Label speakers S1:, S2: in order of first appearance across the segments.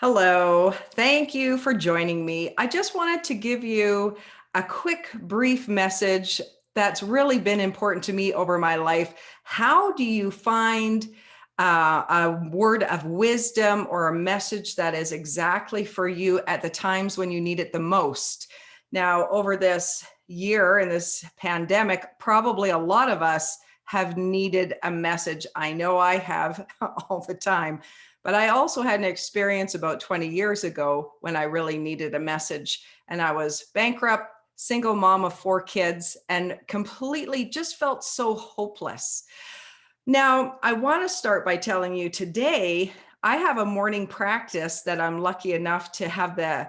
S1: Hello, thank you for joining me. I just wanted to give you a quick, brief message that's really been important to me over my life. How do you find a word of wisdom or a message that is exactly for you at the times when you need it the most? Now, over this year and this pandemic, probably a lot of us have needed a message. I know I have all the time. But I also had an experience about 20 years ago when I really needed a message. And I was bankrupt, single mom of 4 kids, and completely just felt so hopeless. Now, I want to start by telling you today, I have a morning practice that I'm lucky enough to have the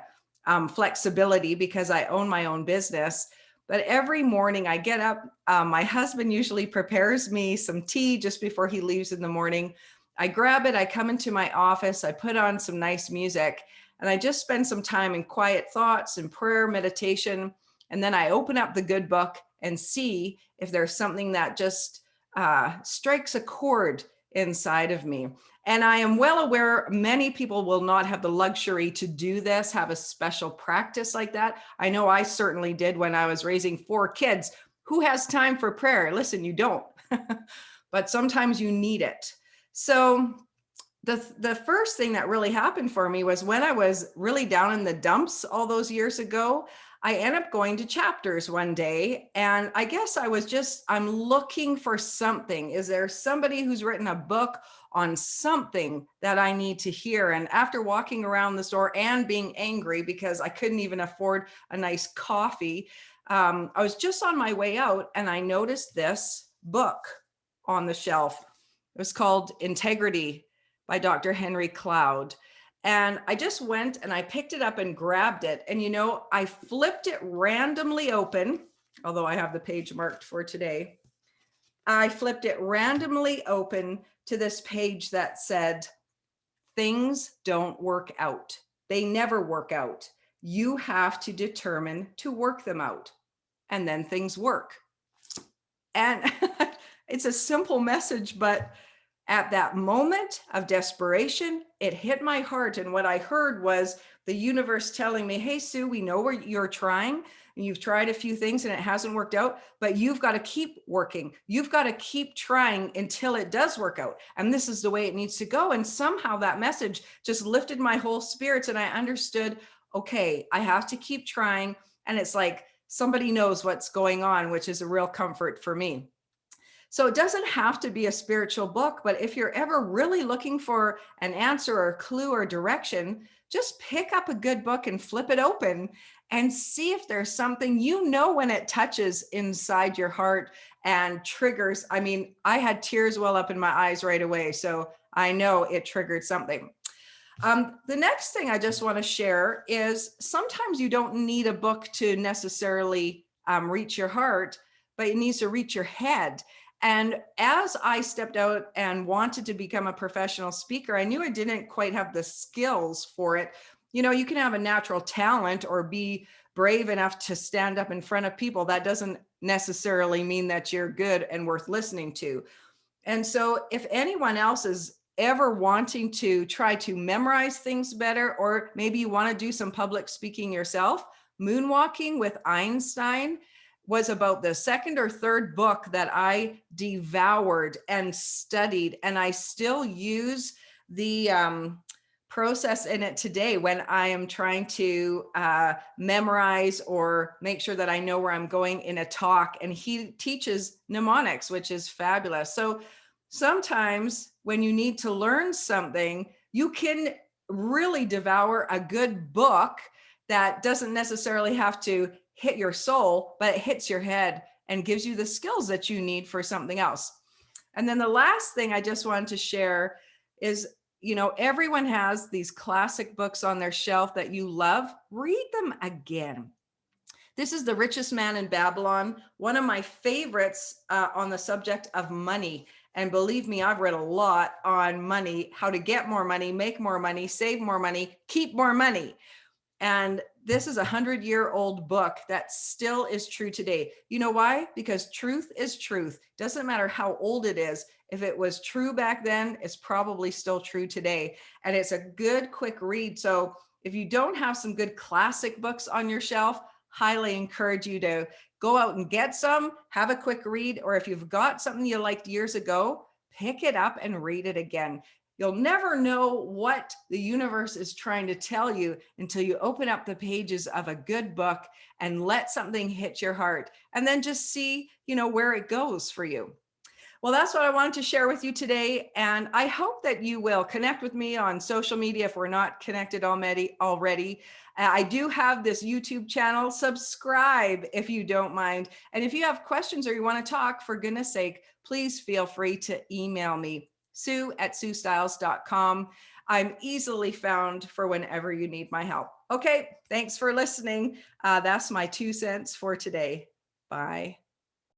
S1: flexibility because I own my own business. But every morning I get up, my husband usually prepares me some tea just before he leaves in the morning. I grab it, I come into my office, I put on some nice music, and I just spend some time in quiet thoughts and prayer, meditation. And then I open up the good book and see if there's something that just strikes a chord inside of me. And I am well aware many people will not have the luxury to do this, have a special practice like that. I know I certainly did when I was raising 4 kids. Who has time for prayer? Listen, you don't, but sometimes you need it. So the first thing that really happened for me was when I was really down in the dumps all those years ago, I ended up going to Chapters one day. And I guess I'm looking for something. Is there somebody who's written a book on something that I need to hear? And after walking around the store and being angry because I couldn't even afford a nice coffee, I was just on my way out and I noticed this book on the shelf. It was called Integrity by Dr. Henry Cloud. And I just went and I picked it up and grabbed it. And, I flipped it randomly open, although I have the page marked for today. I flipped it randomly open to this page that said, things don't work out. They never work out. You have to determine to work them out. And then things work. And it's a simple message, but at that moment of desperation, it hit my heart. And what I heard was the universe telling me, hey, Sue, we know where you're trying. And you've tried a few things and it hasn't worked out, but you've got to keep working. You've got to keep trying until it does work out. And this is the way it needs to go. And somehow that message just lifted my whole spirits. And I understood, okay, I have to keep trying. And it's like somebody knows what's going on, which is a real comfort for me. So it doesn't have to be a spiritual book, but if you're ever really looking for an answer or a clue or direction, just pick up a good book and flip it open and see if there's something, when it touches inside your heart and triggers. I mean, I had tears well up in my eyes right away. So I know it triggered something. The next thing I just want to share is sometimes you don't need a book to necessarily reach your heart, but it needs to reach your head. And as I stepped out and wanted to become a professional speaker, I knew I didn't quite have the skills for it. You can have a natural talent or be brave enough to stand up in front of people. That doesn't necessarily mean that you're good and worth listening to. And so if anyone else is ever wanting to try to memorize things better, or maybe you want to do some public speaking yourself, Moonwalking with Einstein was about the second or third book that I devoured and studied. And I still use the process in it today when I am trying to memorize or make sure that I know where I'm going in a talk. And he teaches mnemonics, which is fabulous. So sometimes when you need to learn something, you can really devour a good book that doesn't necessarily have to hit your soul, but it hits your head and gives you the skills that you need for something else. And then the last thing I just wanted to share is, everyone has these classic books on their shelf that you love. Read them again. This is The Richest Man in Babylon, one of my favorites on the subject of money. And believe me, I've read a lot on money, how to get more money, make more money, save more money, keep more money. And this is a 100-year-old book that still is true today. You know why? Because truth is truth. Doesn't matter how old it is. If it was true back then, it's probably still true today. And it's a good, quick read. So if you don't have some good classic books on your shelf, highly encourage you to go out and get some, have a quick read, or if you've got something you liked years ago, pick it up and read it again. You'll never know what the universe is trying to tell you until you open up the pages of a good book and let something hit your heart, and then just see, where it goes for you. Well, that's what I wanted to share with you today. And I hope that you will connect with me on social media if we're not connected already. I do have this YouTube channel. Subscribe if you don't mind. And if you have questions or you want to talk, for goodness sake, please feel free to email me, sue@suestyles.com. I'm easily found for whenever you need my help. Okay, thanks for listening. That's my 2 cents for today. Bye.